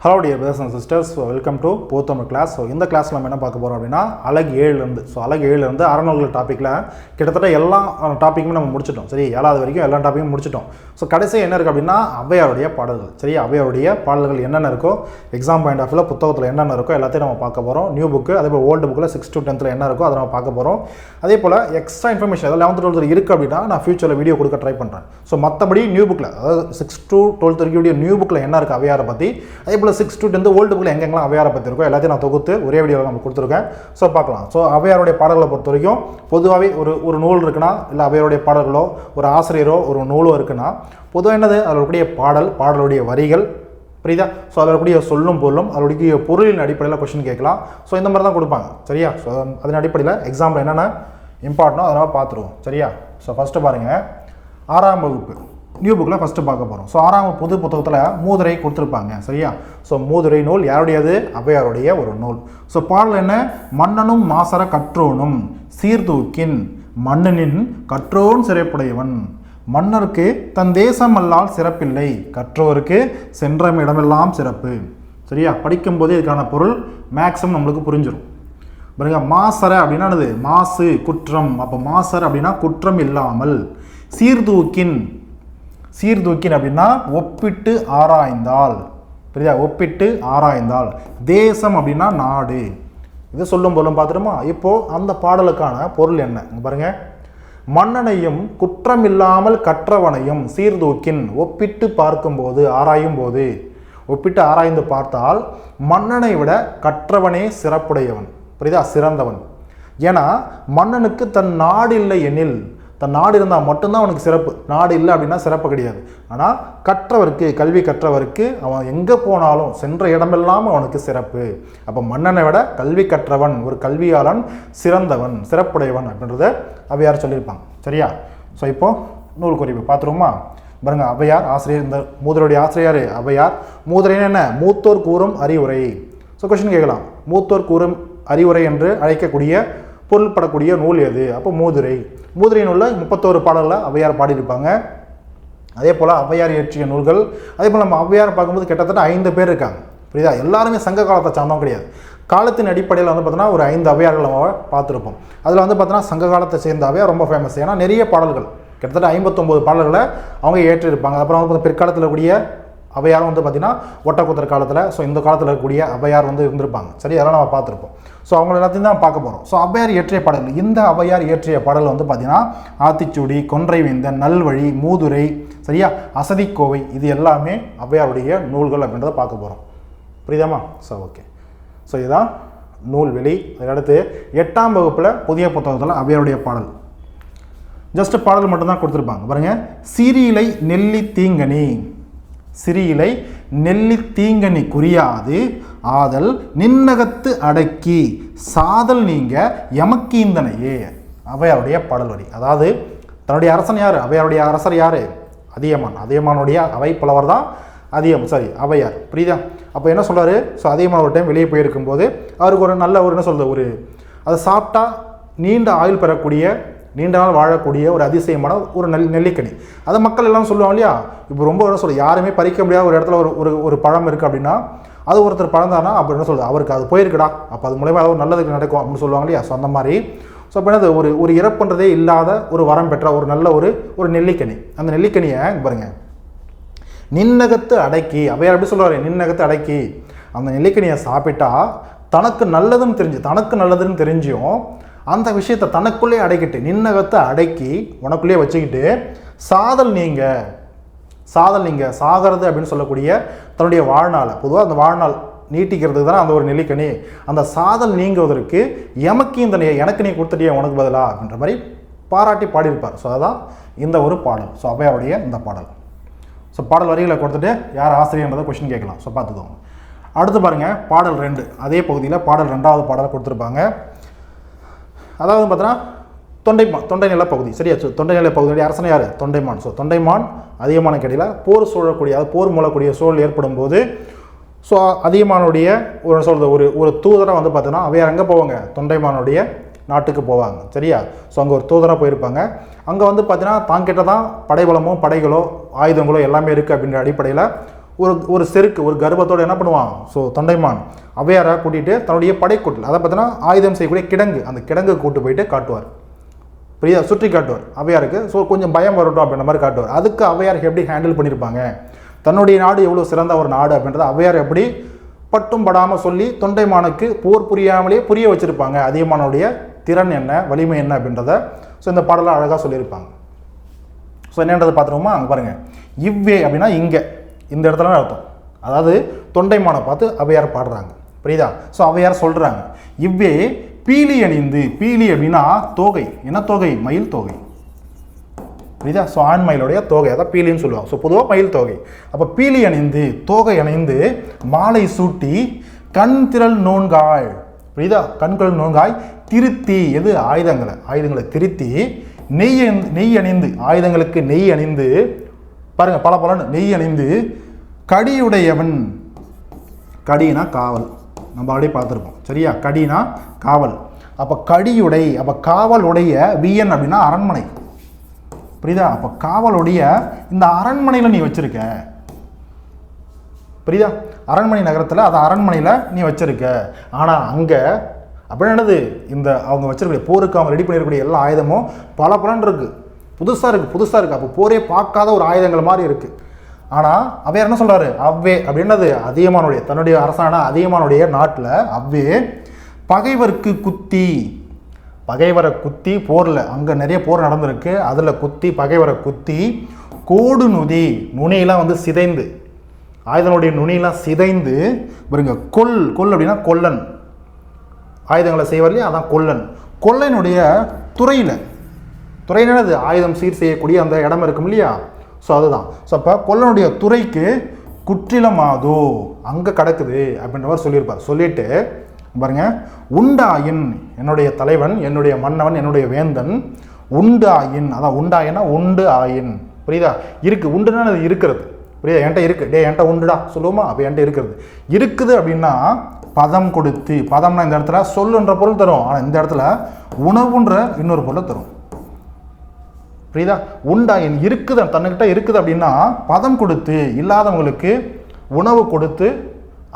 Hello dear brothers and sisters, welcome to Potham class. So in the class நம்ம என்ன பார்க்க போறோம் அப்படினா அலகு 7 இருந்து அலகு 7 இருந்து அறநூல்கள் டாபிக்ல கிட்டத்தட்ட எல்லா டாபிக்குமே நம்ம முடிச்சிட்டோம். சரி, 7வது வரைக்கும் எல்லா டாபிக்கும் முடிச்சிட்டோம். சோ கடைசி என்ன இருக்கு அப்படினா ஔவையாருடைய பாடல்கள். சரி, ஔவையாருடைய பாடல்கள் என்னென்ன இருக்கோ எக்ஸாம் பாயிண்ட் ஆஃப் வியூல புத்தகத்துல என்னென்ன இருக்கோ எல்லாத்தையும் நம்ம பார்க்க போறோம். நியூ புக் அதே போல ஓல்ட் புக்ல 6 to 10th என்ன இருக்கோ அத நம்ம பார்க்க போறோம். அதே போல எக்ஸ்ட்ரா இன்ஃபர்மேஷன் அதாவது 11th 12th இருக்கு அப்படினா நான் ஃபியூச்சர்ல வீடியோ கொடுக்க ட்ரை பண்றேன். சோ மத்தபடி நியூ புக்ல அதாவது 6 to 12th வரைக்கும் நியூ புக்ல என்ன இருக்கு ஔவையாரை பத்தி, அதே போல 6 to 10th ஓல்ட் புக்ல எங்கெங்கலாம் ஔவையாரை பத்தி இருக்கோ எல்லாத்தையும் நான் தொகுத்து ஒரே வீடியோல நம்ம கொடுத்துருக்கேன். சோ பார்க்கலாம். சோ ஔவையாருடைய பாடல்களை பொறுத்த வரைக்கும் பொதுவாகவே ஒரு நூல் இருக்குன்னா இல்ல ஔவையாருடைய பாடல்களோ ஒரு ஆசிரியரோ ஒரு நூலோ இருக்குன்னா பொதுவாக என்னது அதில் இருக்கக்கூடிய பாடலுடைய வரிகள் புரியுதா. ஸோ அதில் இருக்கக்கூடிய சொல்லும் பொருளும் அதோடைய பொருளின் அடிப்படையில் கொஸ்டின் கேட்கலாம். ஸோ இந்த மாதிரி தான் கொடுப்பாங்க. சரியா. ஸோ அதன் அடிப்படையில் எக்ஸாம்பிள் என்னென்ன இம்பார்ட்டனோ அதனால் பார்த்துருவோம். சரியா. ஸோ ஃபஸ்ட்டு பாருங்கள், 6ஆம் வகுப்பு நியூ புக்கில் ஃபஸ்ட்டு பார்க்க போகிறோம். ஸோ 6ஆம் புது புத்தகத்தில் மூதுரை கொடுத்துருப்பாங்க. சரியா. ஸோ மூதுரை நூல் யாருடையது? ஔவையாருடைய ஒரு நூல். ஸோ பாடல் என்ன? மன்னனும் மாசற கற்றோனும் சீர்தூக்கின் மன்னனின் கற்றோன் சிறப்புடையவன். மன்னருக்கு தன் தேசம் அல்லால் சிறப்பில்லை, கற்றோருக்கு சென்ற இடமெல்லாம் சிறப்பு. சரியா. படிக்கும்போது இதுக்கான பொருள் மேக்ஸிமம் நம்மளுக்கு புரிஞ்சிடும். பாருங்க, மாசற அப்படின்னா என்னது? மாசு, குற்றம். அப்போ மாசற அப்படின்னா குற்றம் இல்லாமல். சீர்தூக்கின் அப்படின்னா ஒப்பிட்டு ஆராய்ந்தால். புரியுதா? ஒப்பிட்டு ஆராய்ந்தால். தேசம் அப்படின்னா நாடு. இது சொல்லும் போலும் பார்த்துருமா. இப்போ அந்த பாடலுக்கான பொருள் என்ன பாருங்க. மன்னனையும் குற்றமில்லாமல் கற்றவனையும் சீர்தூக்கின் ஒப்பிட்டு பார்க்கும்போது ஆராயும் போது ஒப்பிட்டு ஆராய்ந்து பார்த்தால் மன்னனை விட கற்றவனே சிறப்புடையவன். புரியுதா? சிறந்தவன். ஏன்னா மன்னனுக்கு தன் நாடு இல்லை எனில், தன் நாடு இருந்தால் மட்டும்தான் அவனுக்கு சிறப்பு. நாடு இல்லை அப்படின்னா சிறப்பு கிடையாது. ஆனால் கற்றவருக்கு, கல்வி கற்றவருக்கு அவன் எங்கே போனாலும் சென்ற இடமெல்லாம் அவனுக்கு சிறப்பு. அப்போ மன்னனை விட கல்வி கற்றவன், ஒரு கல்வியாளன் சிறந்தவன், சிறப்புடையவன் அப்படின்றத ஔவையார் சொல்லியிருப்பாங்க. சரியா. ஸோ இப்போ நூல் குறிப்பு பார்த்துருவோமா. பாருங்க, ஔவையார் ஆசிரியர். இந்த மூதுரையுடைய ஆசிரியர் ஔவையார். மூதுரைன்னு என்ன? மூத்தோர் கூறும் அறிவுரை. ஸோ கொஸ்டின் கேட்கலாம், மூத்தோர் கூறும் அறிவுரை என்று அழைக்கக்கூடிய பொருள்படக்கூடிய நூல் எது? அப்போ மூதுரை. மூதுரை நூலில் 31 பாடல்களை ஔவையார் பாடியிருப்பாங்க. அதே போல் ஔவையார் இயற்றிய நூல்கள், அதே போல் நம்ம ஔவையார் பார்க்கும்போது கிட்டத்தட்ட 5 பேர் இருக்காங்க. புரியுதா? எல்லாருமே சங்க காலத்தை சார்ந்தவங்க கிடையாது. காலத்தின் அடிப்படையில் வந்து பார்த்தோன்னா ஒரு 5 ஔவையார்கள் நம்ம பார்த்துருப்போம். அதில் வந்து பார்த்தோன்னா சங்க காலத்தை சேர்ந்த ஔவையார் ரொம்ப ஃபேமஸ். ஏன்னா நிறைய பாடல்கள் கிட்டத்தட்ட 59 பாடல்களை அவங்க ஏற்றிருப்பாங்க. அப்புறம் வந்து பிற்காலத்தில் கூடிய ஔவையாரும் வந்து பார்த்தீங்கன்னா ஒட்டக்கூத்தர் காலத்தில், ஸோ இந்த காலத்தில் இருக்கக்கூடிய ஔவையார் வந்து இருந்திருப்பாங்க. சரி, அதெல்லாம் நம்ம பார்த்துருப்போம். ஸோ அவங்க எல்லாத்தையும் தான் பார்க்க போகிறோம். ஸோ ஔவையார் இயற்றிய பாடல்கள், இந்த ஔவையார் இயற்றிய பாடல் வந்து பார்த்தீங்கன்னா ஆத்திச்சூடி, கொன்றை வேந்தன், நல்வழி, மூதுரை, சரியா, அசதிக்கோவை, இது எல்லாமே ஔவையாருடைய நூல்கள் அப்படின்றத பார்க்க போகிறோம். புரியுதாமா? So okay. ஸோ இதுதான் நூல்வெளி. அதுக்கடுத்து 8ஆம் வகுப்பில் புதிய புத்தகத்தில் ஔவையாருடைய பாடல், ஜஸ்ட் பாடல் மட்டும்தான் கொடுத்துருப்பாங்க. பாருங்க, சிறியிலை நெல்லி தீங்கனி, சிறியிலை நெல்லி தீங்கனி குறியாது ஆதல் நின்னகத்து அடக்கி சாதல் நீங்க எமக்கீந்தனையே. ஔவையாருடைய பாடல் வரி. அதாவது தன்னுடைய அரசன் யார்? ஔவையாருடைய அரசர் யார்? அதியமான். அதியமானுடைய அவை புலவர் தான் ஔவையார். புரியுதா? அப்போ என்ன சொல்றாரு? ஸோ அதியமான் ஒரு டைம் வெளியே போயிருக்கும்போது அவருக்கு ஒரு நல்ல என்ன சொல்றது, அதை சாப்பிட்டா நீண்ட ஆயுள் பெறக்கூடிய, நீண்ட நாள் வாழக்கூடிய ஒரு அதிசயமான ஒரு நெல்லிக்கனி. அதை மக்கள் எல்லாம் சொல்லுவாங்க இல்லையா. இப்போ ரொம்ப என்ன சொல்ல, யாருமே பறிக்க முடியாத ஒரு இடத்துல ஒரு பழம் இருக்குது அப்படின்னா அது ஒருத்தர் பழந்தானா அப்போ என்ன சொல்றது, அவருக்கு அது போயிருக்குடா, அப்போ அது மூலயமா அது நல்லதுக்கு நடக்கும் அப்படின்னு சொல்லுவாங்க இல்லையா. ஸோ அந்த மாதிரி ஸோ அப்போ என்னது, ஒரு இறப்புன்றதே இல்லாத ஒரு வரம் பெற்ற ஒரு நல்ல ஒரு நெல்லிக்கனி. அந்த நெல்லிக்கனியை பாருங்க, நின்னகத்து அடக்கி, ஔவையார் எப்படி சொல்லுவார்? நின்னகத்து அடக்கி. அந்த நெல்லிக்கனியை சாப்பிட்டா தனக்கு நல்லதுன்னு தெரிஞ்சும் அந்த விஷயத்தை தனக்குள்ளே அடைக்கிட்டு, நின்னகத்தை அடக்கி உனக்குள்ளேயே வச்சுக்கிட்டு சாதல் நீங்க சாகிறது அப்படின்னு சொல்லக்கூடிய தன்னுடைய வாழ்நாளை, பொதுவாக அந்த வாழ்நாள் நீட்டிக்கிறதுக்கு தான் அந்த ஒரு நெல்லிக்கனி. அந்த சாதல் நீங்குவதற்கு எமக்கு இந்த எனக்கு நீ கொடுத்துட்டிய உனக்கு பதிலா அப்படின்ற மாதிரி பாராட்டி பாடியிருப்பார். ஸோ அதுதான் இந்த ஒரு பாடல். ஸோ ஔவையாருடைய இந்த பாடல். ஸோ பாடல் வரிகளை கொடுத்துட்டு யார் ஆசிரியர்ன்றதை கொஸ்டின் கேட்கலாம். ஸோ பார்த்துக்கோங்க. அடுத்து பாருங்க, பாடல் 2. அதே பகுதியில் பாடல் 2வது பாடலை கொடுத்துருப்பாங்க. அதாவது பார்த்தோன்னா தொண்டை நில பகுதி. சரியா. தொண்டை நில பகுதியுடைய அரசன் யார்? தொண்டைமான். ஸோ தொண்டைமான் அதியமானுக்கு இடையில் போர் சூழக்கூடிய, அதாவது போர் மூலக்கூடிய சூழல் ஏற்படும் போது ஸோ அதியமானுடைய ஒரு தூதராக வந்து பார்த்தோன்னா ஔவையார் எங்கே போவாங்க? தொண்டைமானுடைய நாட்டுக்கு போவாங்க. சரியா. ஸோ அங்கே ஒரு தூதராக போயிருப்பாங்க. அங்கே வந்து பார்த்தீங்கன்னா தாங்கிட்ட தான் படைபலமோ படைகளோ ஆயுதங்களோ எல்லாமே இருக்குது அப்படின்ற அடிப்படையில் ஒரு செருக்கு ஒரு கர்ப்பத்தோடு என்ன பண்ணுவான்? ஸோ தொண்டைமான் ஔவையாரை கூட்டிகிட்டு தன்னுடைய படைக்கூட்டில் அதை பார்த்தீங்கன்னா ஆயுதம் செய்யக்கூடிய கிடங்கு, அந்த கிடங்கு கூட்டு போயிட்டு காட்டுவார். புரியுதா? சுற்றி காட்டுவார் ஔவையாருக்கு. ஸோ கொஞ்சம் பயம் வரட்டும் அப்படின்ற மாதிரி காட்டுவார். அதுக்கு ஔவையாருக்கு எப்படி ஹேண்டில் பண்ணியிருப்பாங்க, தன்னுடைய நாடு எவ்வளோ சிறந்த ஒரு நாடு அப்படின்றத ஔவையார் எப்படி பட்டும் படாமல் சொல்லி தொண்டைமானுக்கு போர் புரியாமலே புரிய வச்சுருப்பாங்க. அதியமானுடைய திறன் என்ன, வலிமை என்ன அப்படின்றத ஸோ இந்த பாடலாம் அழகாக சொல்லியிருப்பாங்க. ஸோ என்னன்றதை பார்த்துருவோமா? அங்கே பாருங்கள், இவ்வே அப்படின்னா இங்கே இந்த இடத்துல அர்த்தம். அதாவது தொண்டைமானை பார்த்து ஔவையார் பாடுறாங்க. புரியுதா? ஸோ ஔவையார் சொல்கிறாங்க, இவ்வே பீலி அணிந்து, பீலி அப்படின்னா தோகை, என்ன தோகை? மயில் தோகை. புரியுதா? ஸோ ஆண் மயிலுடைய தோகை, அதான் பீலின்னு சொல்லுவாங்க. ஸோ பொதுவாக மயில் தோகை. அப்போ பீலி அணிந்து தோகை அணிந்து மாலை சூட்டி கண் திரள் நோன்காய். புரியுதா? கண்கள் நோன்காய் திருத்தி, எது? ஆயுதங்களை திருத்தி நெய் அணிந்து, ஆயுதங்களுக்கு நெய் அணிந்து பாருங்க, பல பலன்னு நெய் அணிந்து கடியுடையவன், கடினா காவல், நம்ம ஆல்ரெடி பார்த்துருப்போம். சரியா? கடினா காவல். அப்போ கடியுடை, அப்போ காவலுடைய வியன் அப்படின்னா அரண்மனை. புரியுதா? அப்போ காவலுடைய இந்த அரண்மனையில் நீ வச்சிருக்க. புரியுதா? அரண்மனை நகரத்தில் அதை அரண்மனையில் நீ வச்சிருக்க. ஆனால் அங்கே அப்படின்னு என்னது, இந்த அவங்க வச்சிருக்கக்கூடிய போருக்கு அவங்க ரெடி பண்ணிருக்கக்கூடிய எல்லா ஆயுதமும் பல பலன் இருக்குது, புதுசாக இருக்குது. அப்போ போரே பார்க்காத ஒரு ஆயுதங்கள் மாதிரி இருக்குது. ஆனால் ஔவையார் என்ன சொல்கிறாரு? அவ்வே அப்படின்னது அதியமானுடைய, தன்னுடைய அரசான அதியமானுடைய நாட்டில் அவ்வே பகைவருக்கு குத்தி, பகைவரை குத்தி போரில், அங்கே நிறைய போர் நடந்திருக்கு, அதில் குத்தி பகைவரை குத்தி கோடு நுதி, நுனியெல்லாம் வந்து சிதைந்து, ஆயுதனுடைய நுனியெல்லாம் சிதைந்து பாருங்க, கொல் அப்படின்னா கொல்லன், ஆயுதங்களை செய்வார்லையே அதான் கொல்லன். கொல்லனுடைய துறையினது ஆயுதம் சீர் செய்யக்கூடிய அந்த இடம் இருக்கும் இல்லையா? ஸோ அதுதான். ஸோ அப்போ கொல்லனுடைய துறைக்கு குற்றிலமாதோ அங்கே கிடக்குது அப்படின்ற மாதிரி சொல்லியிருப்பார். சொல்லிட்டு பாருங்க, உண்டாயின் என்னுடைய தலைவன், என்னுடைய மன்னவன், என்னுடைய வேந்தன், உண்டாயின், அதான் உண்டாயின்னா உண்டு ஆயின். புரியுதா? இருக்குது, உண்டுன்னா அது இருக்கிறது. புரியுதா? என்கிட்ட இருக்குது, என்கிட்ட உண்டுடா சொல்லுவோமா? அப்போ என்கிட்ட இருக்குது அப்படின்னா பதம் கொடுத்து, பதம்னா இந்த இடத்துல சொல்லுன்ற பொருள் தரும், ஆனால் இந்த இடத்துல உணவுன்ற இன்னொரு பொருளை தரும். புரியுதா? உண்டாயின் இருக்குது, தன்னுக்கிட்ட இருக்குது அப்படின்னா பதம் கொடுத்து, இல்லாதவங்களுக்கு உணவு கொடுத்து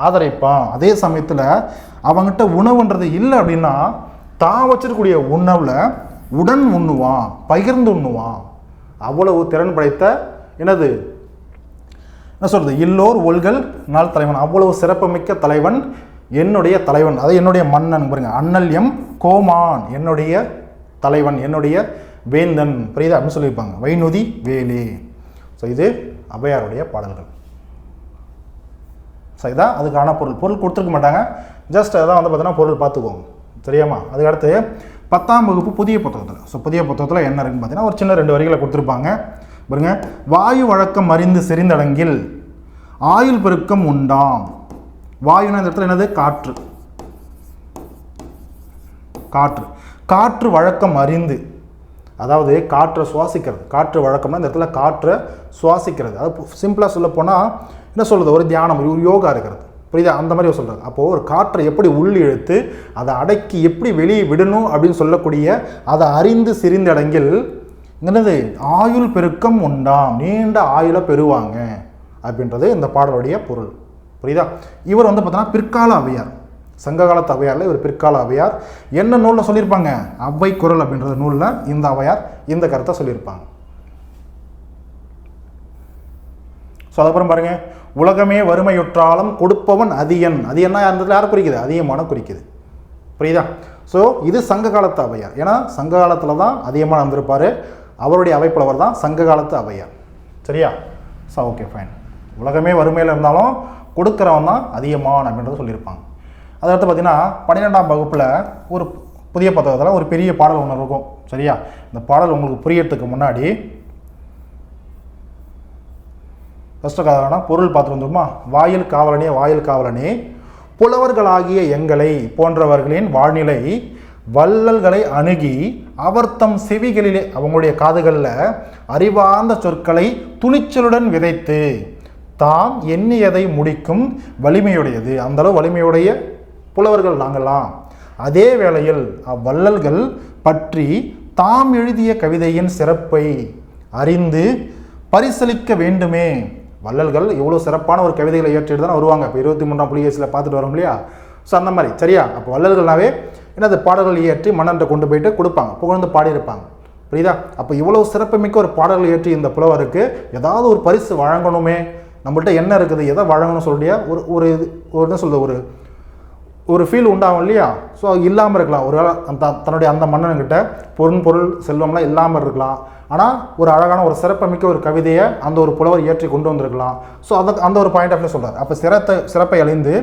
ஆதரிப்பான். அதே சமயத்தில் அவங்ககிட்ட உணவுன்றது இல்லை அப்படின்னா தான் வச்சிருக்கக்கூடிய உணவில் உடன் உண்ணுவான், பகிர்ந்து உண்ணுவான். அவ்வளவு திறன் படைத்த என்னது என்ன சொல்கிறது, இல்லோர் ஒல்கள் நாள் தலைவன், அவ்வளவு சிறப்புமிக்க தலைவன் என்னுடைய தலைவன், அதை என்னுடைய மன்னன். பாருங்க, அண்ணல்யம் கோமான், என்னுடைய தலைவன், என்னுடைய வேந்தன். புரியுதா? அப்படின்னு சொல்லியிருப்பாங்க. வைநுதி வேலே. ஸோ இது ஔவையாருடைய பாடல்கள். ஸோ இதான் அதுக்கான பொருள் கொடுத்துருக்க மாட்டாங்க, ஜஸ்ட் அதான் வந்து பார்த்தீங்கன்னா பொருள் பார்த்துக்கோங்க. சரியாம்மா? அதுக்கடுத்து 10ஆம் வகுப்பு புதிய புத்தகத்தில், ஸோ புதிய புத்தகத்தில் என்ன இருக்குன்னு பார்த்தீங்கன்னா ஒரு சின்ன 2 வரிகளை கொடுத்துருப்பாங்க. பாருங்க, வாயு வழக்கம் அறிந்து செறிந்தடங்கில் ஆயுள் பெருக்கம் உண்டாம். வாயுனா இந்த இடத்துல என்னது? காற்று வழக்கம் அறிந்து, அதாவது காற்றை சுவாசிக்கிறது. காற்று வழக்கம்னா இந்த இடத்துல காற்றை சுவாசிக்கிறது. அது சிம்பிளாக சொல்ல போனால் என்ன சொல்கிறது, ஒரு தியானம், ஒரு யோகா இருக்கிறது. புரியுதா? அந்த மாதிரி சொல்கிறது. அப்போது ஒரு காற்றை எப்படி உள் இழுத்து அதை அடக்கி எப்படி வெளியே விடணும் அப்படின்னு சொல்லக்கூடிய அதை அறிந்து சிரிந்தடங்கில் என்னது, ஆயுள் பெருக்கம் உண்டாம், நீண்ட ஆயுளை பெறுவாங்க அப்படின்றது இந்த பாடலுடைய பொருள். புரியுதா? இவர் வந்து பார்த்தோன்னா பிற்கால ஔவையார், சங்க காலத்து ஔவையாரில் இவர் பிற்கால ஔவையார். என்ன நூலில் சொல்லியிருப்பாங்க? அவ்வை குறள் அப்படின்ற நூலில் இந்த ஔவையார் இந்த கருத்தை சொல்லியிருப்பாங்க. ஸோ அதுக்கப்புறம் பாருங்க, உலகமே வறுமையுற்றாலும் கொடுப்பவன் அதியன். அதியன்னா அந்த யாரை குறிக்குது? அதியமான குறிக்குது. புரியுதா? ஸோ இது சங்க காலத்து ஔவையார். ஏன்னா சங்க காலத்தில் தான் அதியமான வந்திருப்பார். அவருடைய அவைப்புலவர் தான் சங்க காலத்து ஔவையார். சரியா? So okay fine. உலகமே வறுமையில் இருந்தாலும் கொடுக்குறவன் தான் அதியமான் அப்படின்றத சொல்லியிருப்பாங்க. அதடுத்து பார்த்தீங்கன்னா 12ஆம் வகுப்பில் ஒரு புதிய புத்தகத்தில் ஒரு பெரிய பாடல் ஒன்று இருக்கும். சரியா? இந்த பாடல் உங்களுக்கு புரியறதுக்கு முன்னாடி ஃபஸ்ட்டு காரணம்னா பொருள் பார்த்து வந்துருமா? வாயில் காவலனே புலவர்களாகிய எங்களை போன்றவர்களின் வாழ்நிலை வள்ளல்களை அணுகி அவர்த்தம் செவிகளிலே, அவங்களுடைய காதுகளில் அறிவார்ந்த சொற்களை துணிச்சலுடன் விதைத்து தாம் எண்ணியதை முடிக்கும் வலிமையுடையது. அந்தளவு வலிமையுடைய புலவர்கள் நாங்கள்லாம். அதே வேளையில் அவ்வள்ளல்கள் பற்றி தாம் எழுதிய கவிதையின் சிறப்பை அறிந்து பரிசளிக்க வேண்டுமே. வள்ளல்கள் இவ்வளோ சிறப்பான ஒரு கவிதைகளை இயற்றிட்டு தான் வருவாங்க. இப்போ 23ஆம் புலிகேசியில் பார்த்துட்டு வரோம் இல்லையா? ஸோ அந்த மாதிரி சரியா? அப்போ வள்ளல்கள்னாவே என்னது பாடல்கள் இயற்றி மன்னன்ட்ட கொண்டு போயிட்டு கொடுப்பாங்க, புகழ்ந்து பாடியிருப்பாங்க. புரியுதா? அப்போ இவ்வளோ சிறப்புமிக்க ஒரு பாடல்கள் இயற்றி இந்த புலவருக்கு ஏதாவது ஒரு பரிசு வழங்கணுமே, நம்மள்ட்ட என்ன இருக்குது, எதை வழங்கணும்னு சொல்லிய ஒரு என்ன சொல்கிறது, ஒரு ஃபீல் உண்டாகும் இல்லையா? ஸோ இல்லாமல் இருக்கலாம். ஒரு தன்னுடைய அந்த மன்னன்கிட்ட பொருள் செல்வம்லாம் இல்லாமல் இருக்கலாம். ஆனால் ஒரு அழகான ஒரு சிறப்புமிக்க ஒரு கவிதையை அந்த ஒரு புலவர் இயற்றி கொண்டு வந்திருக்கலாம். ஸோ அந்த ஒரு பாயிண்ட் ஆஃப் வியூ சொல்கிறார். அப்போ சிறப்பை அழிந்து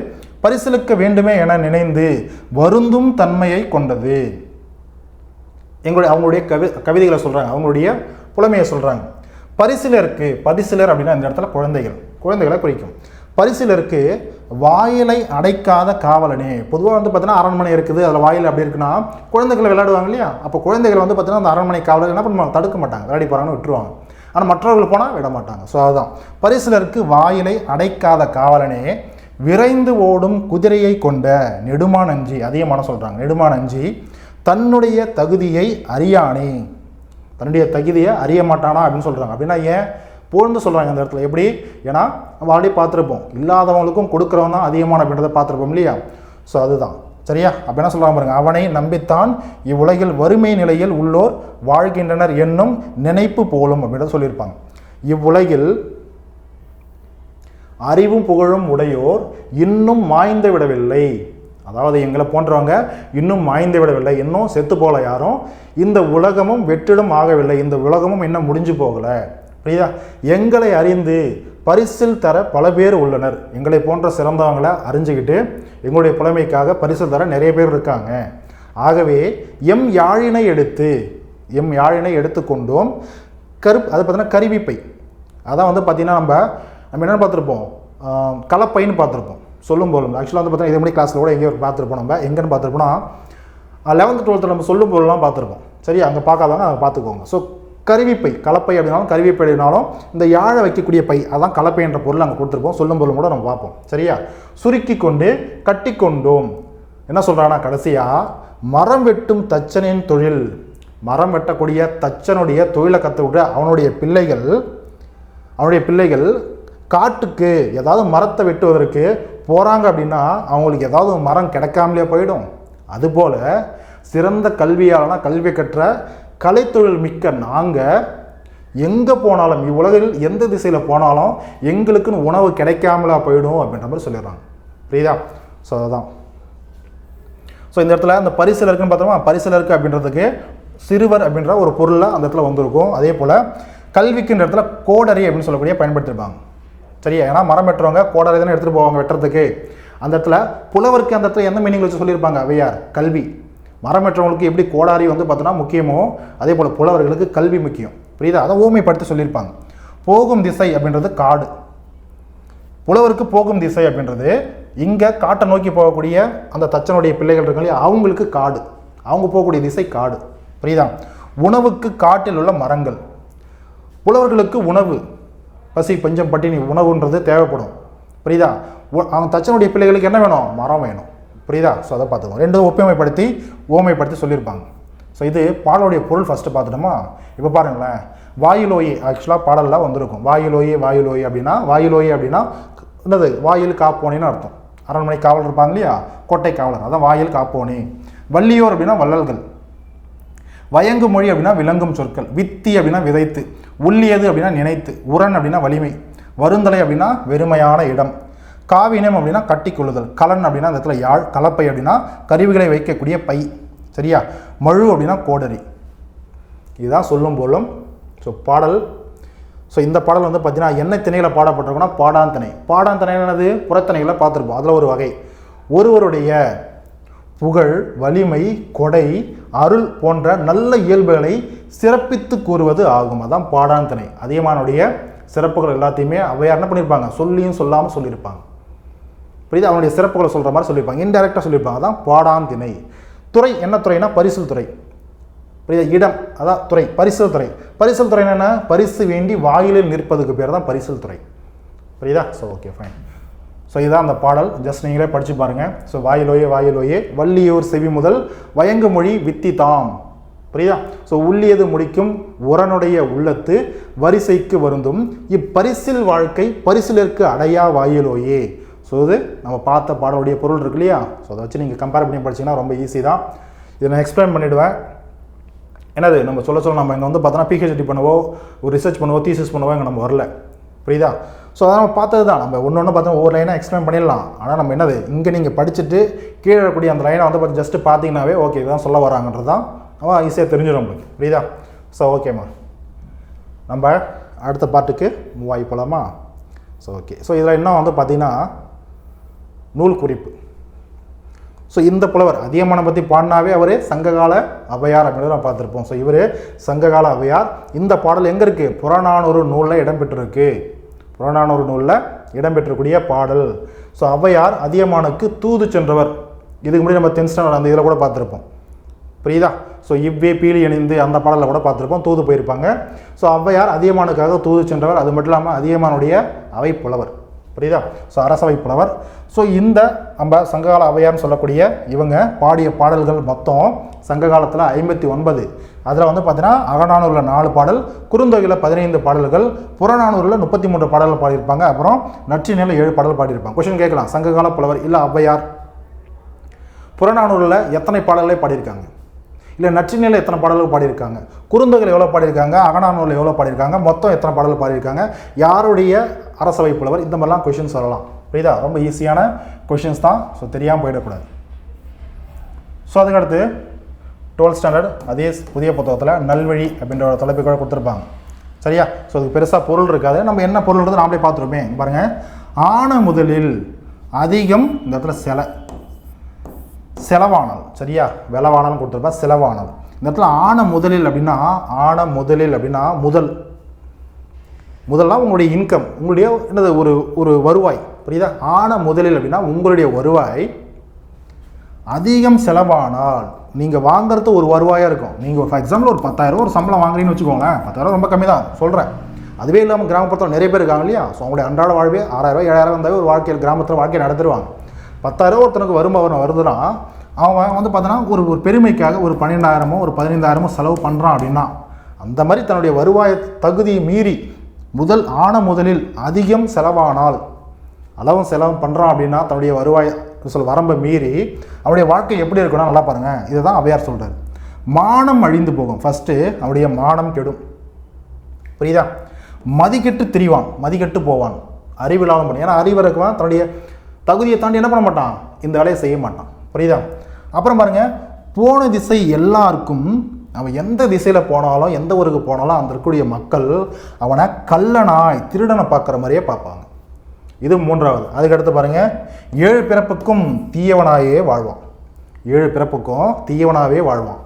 பரிசீலிக்க வேண்டுமே என நினைந்து வருந்தும் தன்மையை கொண்டது. அவங்களுடைய கவிதைகளை சொல்கிறாங்க, அவங்களுடைய புலமையை சொல்கிறாங்க. பரிசிலர் அப்படின்னா இந்த இடத்துல குழந்தைகளை குறிக்கும். பரிசிலருக்கு வாயிலை அடைக்காத காவலனே. பொதுவாக வந்து பார்த்தீங்கன்னா அரண்மனை இருக்குது, அதில் வாயில் அப்படி இருக்குன்னா குழந்தைகளை விளையாடுவாங்க இல்லையா? அப்போ குழந்தைகள் வந்து பார்த்தீங்கன்னா அந்த அரண்மனை காவலர் என்ன பண்ணுவாங்க, தடுக்க மாட்டாங்க, விளையாடி போகிறாங்கன்னு விட்டுருவாங்க. ஆனால் மற்றவர்கள் போனால் விட மாட்டாங்க. ஸோ அதுதான் பரிசிலருக்கு வாயிலை அடைக்காத காவலனே விரைந்து ஓடும் குதிரையை கொண்ட நெடுமானஞ்சி. அதிகமான சொல்கிறாங்க, நெடுமானஞ்சி தன்னுடைய தகுதியை அறியானே. தன்னுடைய தகுதியை அறிய மாட்டானா அப்படின்னு சொல்கிறாங்க. அப்படின்னா ஏன் புகழ்ந்து சொல்கிறாங்க அந்த இடத்துல? எப்படி? ஏன்னா நம்ம ஆல்ரெடி பார்த்துருப்போம், இல்லாதவங்களுக்கும் கொடுக்குறவன் தான் அதிகமான அப்படின்றத பார்த்துருப்போம் இல்லையா? ஸோ அதுதான் சரியா? அப்போ என்ன சொல்கிறாங்க பாருங்க, அவனை நம்பித்தான் இவ்வுலகில் வறுமை நிலையில் உள்ளோர் வாழ்கின்றனர் என்னும் நினைப்பு போலும் அப்படின்றத சொல்லியிருப்பாங்க. இவ்வுலகில் அறிவும் புகழும் உடையோர் இன்னும் மாய்ந்து விடவில்லை. அதாவது எங்களை போன்றவங்க இன்னும் மாய்ந்து விடவில்லை, இன்னும் செத்து போகல யாரும். இந்த உலகமும் வெற்றிடம் ஆகவில்லை, இந்த உலகமும் இன்னும் முடிஞ்சு போகலை. புரியுதா? எங்களை அறிந்து பரிசில் தர பல பேர் உள்ளனர். எங்களை போன்ற சிறந்தவங்களை அறிஞ்சுக்கிட்டு எங்களுடைய புலமைக்காக பரிசில் தர நிறைய பேர் இருக்காங்க. ஆகவே எம் யாழினை எடுத்துக்கொண்டோம். அது பார்த்தீங்கன்னா கருவிப்பை. அதான் வந்து பார்த்தீங்கன்னா நம்ம என்ன பார்த்துருப்போம், கலப்பைன்னு பார்த்துருப்போம் சொல்லும் போலும். ஆக்சுவலாக வந்து பார்த்தீங்கன்னா இதே மாதிரி கிளாஸில் கூட எங்கேயோ பார்த்துருப்போம். நம்ம எங்கேன்னு பார்த்துருப்போம்னா 11th 12th நம்ம சொல்லும் போதெல்லாம் பார்த்துருப்போம். சரி, அங்கே பார்க்காதவங்க அதை பார்த்துக்கோங்க. ஸோ கருவிப்பை, கலப்பை அப்படின்னாலும் கருவிப்பை அப்படின்னாலும் இந்த யாழை வைக்கக்கூடிய பை, அதான் கலப்பை என்ற பொருள் அங்கே கொடுத்துருப்போம். சொல்லும் பொருளும் கூட நம்ம பார்ப்போம். சரியா? சுருக்கி கொண்டு கட்டி கொண்டோம். என்ன சொல்கிறாங்கன்னா கடைசியாக மரம் வெட்டும் தச்சனின் தொழில், மரம் வெட்டக்கூடிய தச்சனுடைய தொழிலை கற்றுக்கிட்டு அவனுடைய பிள்ளைகள் காட்டுக்கு ஏதாவது மரத்தை வெட்டுவதற்கு போகிறாங்க அப்படின்னா அவங்களுக்கு ஏதாவது மரம் கிடைக்காமலே போயிடும். அதுபோல் சிறந்த கல்வி கற்ற கலைத்தொழில் மிக்க நாங்கள் எங்கே போனாலும், இவ்வுலகில் எந்த திசையில் போனாலும் எங்களுக்குன்னு உணவு கிடைக்காமலா போயிடும் அப்படின்ற மாதிரி சொல்லிடுறாங்க. புரியுதா? ஸோ அதுதான். ஸோ இந்த இடத்துல அந்த பரிசிலருக்குன்னு பார்த்தோமா, பரிசிலருக்கு அப்படின்றதுக்கு சிறுவர் அப்படின்ற ஒரு பொருளில் அந்த இடத்துல வந்திருக்கும். அதே போல் கல்விக்குன்ற இடத்துல கோடரி அப்படின்னு சொல்லக்கூடிய பயன்படுத்தியிருப்பாங்க. சரியா? ஏன்னா மரம் வெட்டுறவங்க கோடரி தானே எடுத்துகிட்டு போவாங்க வெட்டுறதுக்கு. அந்த இடத்துல புலவருக்கு அந்த இடத்துல எந்த மீனிங் வச்சு சொல்லியிருப்பாங்க, அவையார் கல்வி. மரம் வெட்டுறவங்களுக்கு எப்படி கோடாரி வந்து பார்த்தோன்னா முக்கியமோ அதே போல் புலவர்களுக்கு கல்வி முக்கியம். புரியுதா? அதை ஊமைப்படுத்தி சொல்லியிருப்பாங்க. போகும் திசை அப்படின்றது காடு. புலவருக்கு போகும் திசை அப்படின்றது இங்கே காட்டை நோக்கி போகக்கூடிய அந்த தச்சனுடைய பிள்ளைகள் இருக்காங்க இல்லையா, அவங்களுக்கு காடு, அவங்க போகக்கூடிய திசை காடு. புரியுதா? உணவுக்கு காட்டில் உள்ள மரங்கள். புலவர்களுக்கு உணவு, பசி பஞ்சம் பட்டினி உணவுன்றது தேவைப்படும். புரியுதா? அவங்க தச்சனுடைய பிள்ளைகளுக்கு என்ன வேணும், மரம் வேணும். புரியுதா? ஸோ அதை பார்த்துக்கோங்க. ரெண்டும் ஓமைப்படுத்தி சொல்லியிருப்பாங்க. ஸோ இது பாடலுடைய பொருள் ஃபஸ்ட்டு பார்த்துட்டோமா. இப்போ பாருங்களேன், வாயிலோயே ஆக்சுவலாக பாடலில் வந்திருக்கும். வாயிலோயே அப்படின்னா என்னது, வாயில் காப்போனின்னு அர்த்தம். அரண்மனை காவலர் இருப்பாங்க இல்லையா, கோட்டை காவலர், அதான் வாயில் காப்போனி. வள்ளியோர் அப்படின்னா வள்ளல்கள். வயங்கு மொழி அப்படின்னா விளங்கும் சொற்கள். வித்தி அப்படின்னா விதைத்து. உள்ளியது அப்படின்னா நினைத்து. உரன் அப்படின்னா வலிமை. வருந்தலை அப்படின்னா வெறுமையான இடம். காவினம் அப்படின்னா கட்டி கொள்ளுதல். கலன் அப்படின்னா அந்த இடத்துல யாழ். கலப்பை அப்படின்னா கருவிகளை வைக்கக்கூடிய பை. சரியா? மழு அப்படின்னா கோடரி. இதுதான் சொல்லும் போலும். ஸோ பாடல். ஸோ இந்த பாடல் வந்து பார்த்தீங்கன்னா என்ன திணையில் பாடப்பட்டிருக்குன்னா பாடாந்திணை. பாடாந்திணை என்னது, புறத்திணைகளை பார்த்துருப்போம். அதில் ஒரு வகை. ஒருவருடைய புகழ், வலிமை, கொடை, அருள் போன்ற நல்ல இயல்புகளை சிறப்பித்து கூறுவது ஆகும். அதான் பாடாந்திணை. அதிகமானுடைய சிறப்புகள் எல்லாத்தையுமே அவையார் என்ன பண்ணியிருப்பாங்க, சொல்லியும் சொல்லாமல் சொல்லியிருப்பாங்க. புரியுது? அவனுடைய சிறப்புகளை சொல்கிற மாதிரி சொல்லியிருப்பாங்க, இன்டெரக்டாக சொல்லியிருப்பாங்க. அதான் பாடாந்திணை. துறை என்ன துறைனா பரிசில் துறை. புரியுதா? இடம் அதான் துறை, பரிசில் துறை. பரிசில் துறை என்னென்ன, பரிசு வேண்டி வாயிலில் நிற்பதுக்கு பேர் தான் பரிசில் துறை. புரியுதா? So okay fine. ஸோ இதுதான் அந்த பாடல். ஜஸ்ட் நீங்களே படித்து பாருங்கள். ஸோ வாயிலோயே வள்ளியோர் செவி முதல் வயங்கு மொழி வித்தி தாம். புரியுதா? ஸோ உள்ளியது முடிக்கும் உரனுடைய உள்ளத்து வரிசைக்கு வருந்தும் இப்பரிசில் வாழ்க்கை பரிசிலருக்கு அடையா வாயிலோயே. ஸோ இது நம்ம பார்த்த பாடலுடைய பொருள் இருக்கு இல்லையா? ஸோ அதை வச்சு நீங்கள் கம்பேர் பண்ணி படிச்சிங்கன்னா ரொம்ப ஈஸி தான். இதை நான் எக்ஸ்பிளைன் பண்ணிவிடுவேன். என்னது நம்ம சொல்ல நம்ம இங்கே வந்து பார்த்தோன்னா பிஹெச்டி பண்ணுவோ ஒரு ரிசர்ச் பண்ணுவோ தீசிஸ் பண்ணுவோ இங்கே நம்ம வரல. புரியுதா? ஸோ அதை நம்ம பார்த்தது தான். நம்ம ஒன்று பார்த்தோம் ஒவ்வொரு லைனாக எக்ஸ்பிளைன் பண்ணிடலாம். ஆனால் நம்ம என்னது இங்கே நீங்கள் படிச்சுட்டு கீழே இருக்கக்கூடிய அந்த லைனை வந்து பார்த்து ஜஸ்ட்டு பார்த்தீங்கன்னாவே ஓகே இதுதான் சொல்ல வராங்கன்றது தான் அவன் ஈஸியாக தெரிஞ்சிடும் நம்மளுக்கு. புரியுதா? ஸோ ஓகேம்மா, நம்ம அடுத்த பாட்டுக்கு மூவ் ஆகி போகலாமா? So okay. ஸோ இதில் இன்னும் வந்து பார்த்திங்கன்னா நூல் குறிப்பு. ஸோ இந்த புலவர் அதியமானை பற்றி பாடினாவே அவர் சங்ககால ஔவையார் அப்படின்றத நம்ம பார்த்துருப்போம். ஸோ இவர் சங்ககால ஔவையார். இந்த பாடல் எங்கே இருக்குது? புறநானூறு நூலில் இடம்பெற்றிருக்கு. புறநானூறு நூலில் இடம்பெற்றக்கூடிய பாடல். ஸோ ஔவையார் அதியமானுக்கு தூது சென்றவர். இதுக்கு முன்னாடி நம்ம 10th ஸ்டாண்டர்ட் அந்த இதில் கூட பார்த்துருப்போம். புரியுதா? ஸோ இவ்வே பீலி அணிந்து அந்த பாடலில் கூட பார்த்துருப்போம், தூது போயிருப்பாங்க. ஸோ ஔவையார் அதியமானுக்காக தூது சென்றவர். அது மட்டும் இல்லாமல் அதியமானுடைய அவை புலவர். புரியுதா? ஸோ அரசவை புலவர். ஸோ இந்த நம்ம சங்ககால ஔவையார்னு சொல்லக்கூடிய இவங்க பாடிய பாடல்கள் மொத்தம் சங்க காலத்தில் 59. அதில் வந்து பார்த்தீங்கன்னா அகநானூரில் 4 பாடல், குறுந்தொகையில் 15 பாடல்கள், புறநானூரில் 33 பாடல்கள் பாடியிருப்பாங்க. அப்புறம் நற்றிணையில் 7 பாடல் பாடியிருப்பாங்க. கொஸ்டின் கேட்கலாம், சங்ககால புலவர் இல்லை ஔவையார் புறநானூரில் எத்தனை பாடல்களை பாடியிருக்காங்க, இல்லை நற்றிணையில் எத்தனை பாடல்கள் பாடியிருக்காங்க, குறுந்தொகையில் எவ்வளோ பாடியிருக்காங்க, அகநானூரில் எவ்வளோ பாடியிருக்காங்க, மொத்தம் எத்தனை பாடல்கள் பாடியிருக்காங்க, யாருடைய அரசவை புலவர், இந்த மாதிரிலாம் கொஷின்ஸ் வரலாம். புரியுதா? ரொம்ப ஈஸியான கொஷின்ஸ் தான். ஸோ தெரியாமல் போயிடக்கூடாது. ஸோ அதுக்கடுத்து 12th ஸ்டாண்டர்ட் அதே புதிய புத்தகத்தில் நல்வழி அப்படின்ற ஒரு தலைப்பு கூட கொடுத்துருப்பாங்க. சரியா? ஸோ அதுக்கு பெருசாக பொருள் இருக்காது. நம்ம என்ன பொருள்ன்றது நாமளே பார்த்துருப்போமே. பாருங்கள், ஆன முதலில் அதிகம், இந்த இடத்துல செலவானல். சரியா? விலவானல் கொடுத்துருப்பா, செலவானல். இந்த இடத்துல ஆன முதலில் அப்படின்னா முதல்லாம் உங்களுடைய இன்கம், உங்களுடைய என்னது ஒரு வருவாய். புரியுதா? ஆன முதலில் அப்படின்னா உங்களுடைய வருவாய் அதிகம் செலவானால், நீங்கள் வாங்குறது ஒரு வருவாயாக இருக்கும். நீங்கள் ஃபார் எக்ஸாம்பிள் ஒரு 10,000 ஒரு சம்பளம் வாங்குறீங்கன்னு வச்சுக்கோங்களேன். 10,000 ரொம்ப கம்மி தான் சொல்கிறேன். அதுவே இல்லாமல் கிராமப்புறத்தில் நிறைய பேர் இருக்காங்க இல்லையா? ஸோ அவங்களுடைய அன்றாட வாழ்வே 6,000 7,000 வந்தாவே ஒரு வாழ்க்கையில் கிராமத்தில் வாழ்க்கையை நடத்துருவாங்க. 10,000 ஒருத்தனுக்கு வருதுன்னா அவன் வந்து பார்த்தோன்னா ஒரு பெருமைக்காக ஒரு 12,000 ஒரு 15,000 செலவு பண்ணுறான் அப்படின்னா, அந்த மாதிரி தன்னுடைய வருவாய் தகுதியை மீறி ஆன முதலில் அதிகம் செலவானால், அளவும் செலவு பண்ணுறான் அப்படின்னா தன்னுடைய வருவாய் வரம்பை மீறி அவனுடைய வாழ்க்கை எப்படி இருக்குன்னா நல்லா பாருங்கள். இதுதான் ஔவையார் சொல்கிறார். மானம் அழிந்து போகும். ஃபஸ்ட்டு அவனுடைய மானம் கெடும். புரியுதா? மதிக்கெட்டு திரிவான், மதிக்கெட்டு போவான், அறிவில்லாமல் பண்ணி. ஏன்னா அறிவு இருக்குவான், தன்னுடைய தகுதியை தாண்டி என்ன பண்ண மாட்டான், இந்த வேலையை செய்ய மாட்டான். புரியுதா? அப்புறம் பாருங்கள், போன திசை எல்லாருக்கும், அவன் எந்த திசையில் போனாலும் எந்த ஊருக்கு போனாலும் அந்த இருக்கக்கூடிய மக்கள் அவனை கள்ளனாய் திருடனை பார்க்குற மாதிரியே பார்ப்பாங்க. இது 3வது. அதுக்கடுத்து பாருங்கள், 7 பிறப்புக்கும் தீயவனாயே வாழ்வான். 7 பிறப்புக்கும் தீயவனாகவே வாழ்வான்.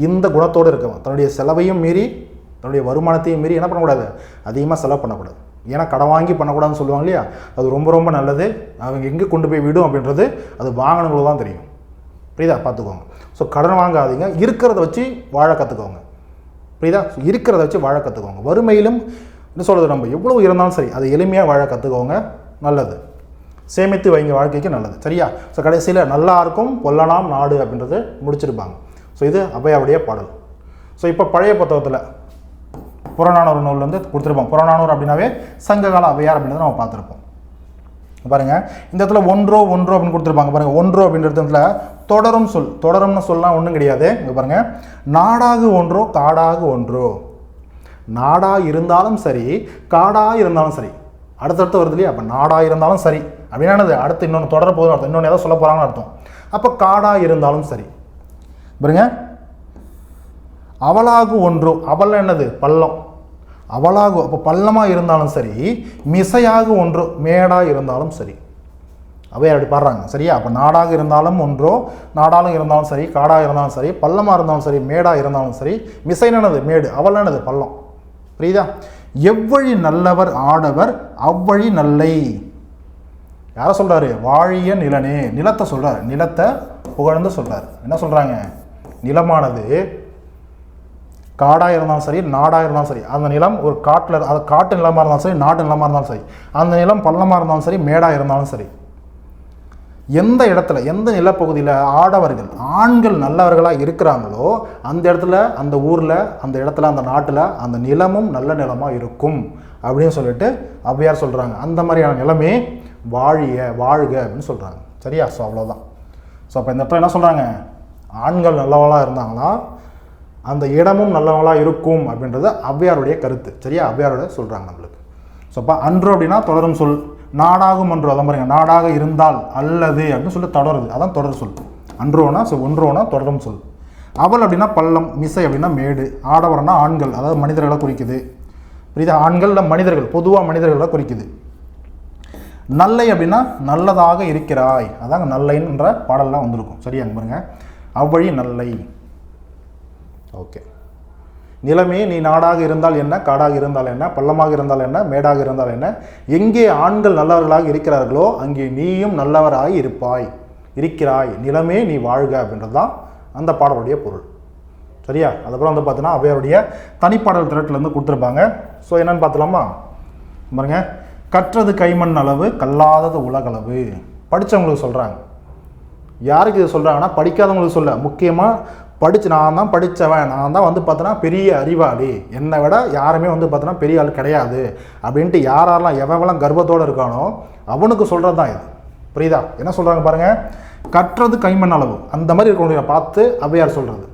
இந்த குணத்தோடு இருக்கவன் தன்னுடைய செலவையும் மீறி தன்னுடைய வருமானத்தையும் மீறி என்ன பண்ணக்கூடாது, அதிகமாக செலவு பண்ணக்கூடாது. ஏன்னா கடன் வாங்கி பண்ணக்கூடாதுன்னு சொல்லுவாங்க இல்லையா? அது ரொம்ப ரொம்ப நல்லது. அவங்க எங்கே கொண்டு போய் விடும் அப்படின்றது அது வாங்கினவங்களுக்கு தான் தெரியும். புரியுதா? பார்த்துக்கோங்க. ஸோ கடன் வாங்காதீங்க, இருக்கிறத வச்சு வாழ கற்றுக்கோங்க. புரியுதா? ஸோ இருக்கிறத வச்சு வாழ கற்றுக்கோங்க. வறுமையிலும் என்ன சொல்கிறது, நம்ம எவ்வளோ இருந்தாலும் சரி அதை எளிமையாக வாழ கற்றுக்கோங்க. நல்லது. சேமித்து வைங்க, வாழ்க்கைக்கு நல்லது. சரியா? ஸோ கடைசியில் நல்லா இருக்கும் பொல்லனாம் நாடு அப்படின்றது முடிச்சிருப்பாங்க. ஸோ இது ஔவையாருடைய பாடல். ஸோ இப்போ பழைய புத்தகத்தில் புறநானூறு நூல் வந்து கொடுத்துருப்போம். புறநானூறு அப்படின்னாவே சங்ககால ஔவையார் அப்படின்றத நம்ம பார்த்துருப்போம். பாருங்கள், இந்த இடத்துல ஒன்றோ அப்படின்னு கொடுத்துருப்பாங்க. பாருங்கள், ஒன்றோ அப்படின்றதுல தொடரும் சொல். தொடரும்னு சொல்லலாம் ஒன்றும் கிடையாது. இங்கே பாருங்கள், நாடாகு ஒன்றோ காடாகு ஒன்றோ. நாடாக இருந்தாலும் சரி காடாக இருந்தாலும் சரி, அடுத்தடுத்து வருது இல்லையா? அப்போ நாடாக இருந்தாலும் சரி அப்படின்னா அடுத்து இன்னொன்று தொடர போதும் அர்த்தம், இன்னொன்று ஏதோ சொல்ல போகிறாங்கன்னு அர்த்தம். அப்போ காடாக இருந்தாலும் சரி. பாருங்க, அவளாகு ஒன்றோ, அவள் என்னது பள்ளம், அவளாகு அப்போ பள்ளமாக இருந்தாலும் சரி, மிசையாக ஒன்றோ மேடாக இருந்தாலும் சரி. அவை அப்படி பாடுறாங்க. சரியா? அப்போ நாடாக இருந்தாலும் ஒன்றோ, நாடாலும் இருந்தாலும் சரி, காடாக இருந்தாலும் சரி, பள்ளமாக இருந்தாலும் சரி, மேடாக இருந்தாலும் சரி, மிசைனது மேடு, அவள் என்னது பள்ளம். புரியுதா? எவ்வழி நல்லவர் ஆடவர் அவ்வழி நல்லை. யாரை சொல்கிறாரு? வாழிய நிலனே, நிலத்தை சொல்கிறார். நிலத்தை புகழ்ந்து சொல்கிறார். என்ன சொல்கிறாங்க? நிலமானது காடாக இருந்தாலும் சரி நாடாக இருந்தாலும் சரி, அந்த நிலம் ஒரு காட்டில், அது காட்டு நிலமாக இருந்தாலும் சரி நாட்டு நிலமாக இருந்தாலும் சரி, அந்த நிலம் பள்ளமாக இருந்தாலும் சரி மேடாக இருந்தாலும் சரி, எந்த இடத்துல எந்த நிலப்பகுதியில் ஆடவர்கள் ஆண்கள் நல்லவர்களாக இருக்கிறாங்களோ அந்த இடத்துல அந்த ஊரில் அந்த இடத்துல அந்த நாட்டில் அந்த நிலமும் நல்ல நிலமாக இருக்கும் அப்படின்னு சொல்லிட்டு ஔவையார் சொல்கிறாங்க. அந்த மாதிரியான நிலமே வாழ்க அப்படின்னு சொல்கிறாங்க. சரியா? ஸோ அவ்வளோதான். ஸோ அப்போ இந்த இடத்துல என்ன சொல்கிறாங்க, ஆண்கள் நல்லவங்களாக இருந்தாங்களா அந்த இடமும் நல்லவங்களாக இருக்கும் அப்படின்றது ஔவையாருடைய கருத்து. சரியா? ஔவையாரோட சொல்கிறாங்க நம்மளுக்கு. ஸோ அப்போ அன்று அப்படின்னா தொடரும் சொல், நாடாகும் அன்று, அதான் பாருங்க, நாடாக இருந்தால் அல்லது அப்படின்னு சொல்லி தொடருது, அதான் தொடர் சொல். அன்றோனா ஒன்றோனா தொடரும் சொல். அவள் அப்படின்னா பள்ளம், மிசை அப்படின்னா மேடு, ஆடவர்னா ஆண்கள், அதாவது மனிதர்களை குறிக்குது. புரியுதா? ஆண்கள் மனிதர்கள், பொதுவாக மனிதர்களை குறிக்குது. நல்லை அப்படின்னா நல்லதாக இருக்கிறாய், அதாங்க நல்லைன்ற பாடல்லாம் வந்திருக்கும். சரியாங்க பாருங்க, அவ்வழி நல்லை. ஓகே. நிலமே நீ நாடாக இருந்தால் என்ன, காடாக இருந்தால் என்ன, பள்ளமாக இருந்தால் என்ன, மேடாக இருந்தால் என்ன, எங்கே ஆண்கள் நல்லவர்களாக இருக்கிறார்களோ அங்கே நீயும் நல்லவராக இருக்கிறாய், நிலமே நீ வாழ்க அப்படின்றது தான் அந்த பாடலுடைய பொருள். சரியா? அதுக்கப்புறம் வந்து பார்த்தீங்கன்னா ஔவையாருடைய தனிப்பாடல் திரட்டிலேருந்து கொடுத்துருப்பாங்க. ஸோ என்னென்னு பார்த்துலாமா? பாருங்க, கற்றது கைமண் அளவு, கல்லாதது உலகளவு. படித்தவங்களுக்கு சொல்கிறாங்க. யாருக்கு இது சொல்கிறாங்கன்னா படிக்காதவங்களுக்கு சொல்ல, முக்கியமாக நான் தான் படித்தவன், நான் தான் வந்து பார்த்தோன்னா பெரிய அறிவாளி, என்னை விட யாருமே வந்து பார்த்தோன்னா பெரிய ஆள் கிடையாது அப்படின்ட்டு யாரெல்லாம் எவெல்லாம் கர்வத்தோடு இருக்கானோ அவனுக்கு சொல்கிறது தான் இது. புரியுதா? என்ன சொல்கிறாங்க பாருங்கள், கற்றது கைமண் அளவு. அந்த மாதிரி இருக்கக்கூடிய பார்த்து ஔவையார் சொல்கிறது,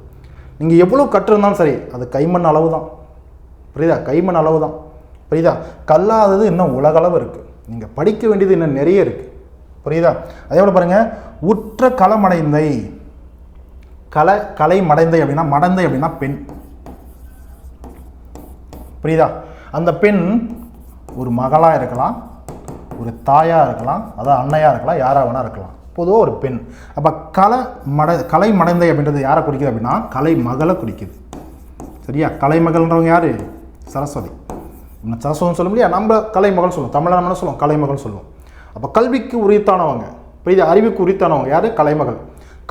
நீங்கள் எவ்வளோ கற்றிருந்தாலும் சரி அது கைமண் அளவு தான். புரியுதா? கைமண் அளவு தான். புரியுதா? கல்லாதது இன்னும் உலகளவு இருக்குது, நீங்கள் படிக்க வேண்டியது இன்னும் நிறைய இருக்குது. புரியுதா? அதே போல் பாருங்கள், உற்ற களமடைந்தை, கலை மடைந்தை அப்படின்னா, மடந்தை அப்படின்னா பெண். புரியுதா? அந்த பெண் ஒரு மகளாக இருக்கலாம், ஒரு தாயாக இருக்கலாம், அதாவது அன்னையாக இருக்கலாம், யாராக வேணா இருக்கலாம், பொதுவாக ஒரு பெண். அப்போ கலை மடைந்தை அப்படின்றது யாரை குறிக்குது அப்படின்னா கலை மகளை குறிக்குது. சரியா? கலைமகள்ன்றவங்க யார்? சரஸ்வதி. சரஸ்வதி சொல்ல முடியாது, நம்ம கலைமகள் சொல்லுவோம், தமிழ் நம்ம சொல்லுவோம் கலைமகள் சொல்லுவோம். அப்போ கல்விக்கு உரித்தானவங்க, புரியுது, அறிவுக்கு உரித்தானவங்க யார்? கலைமகள்.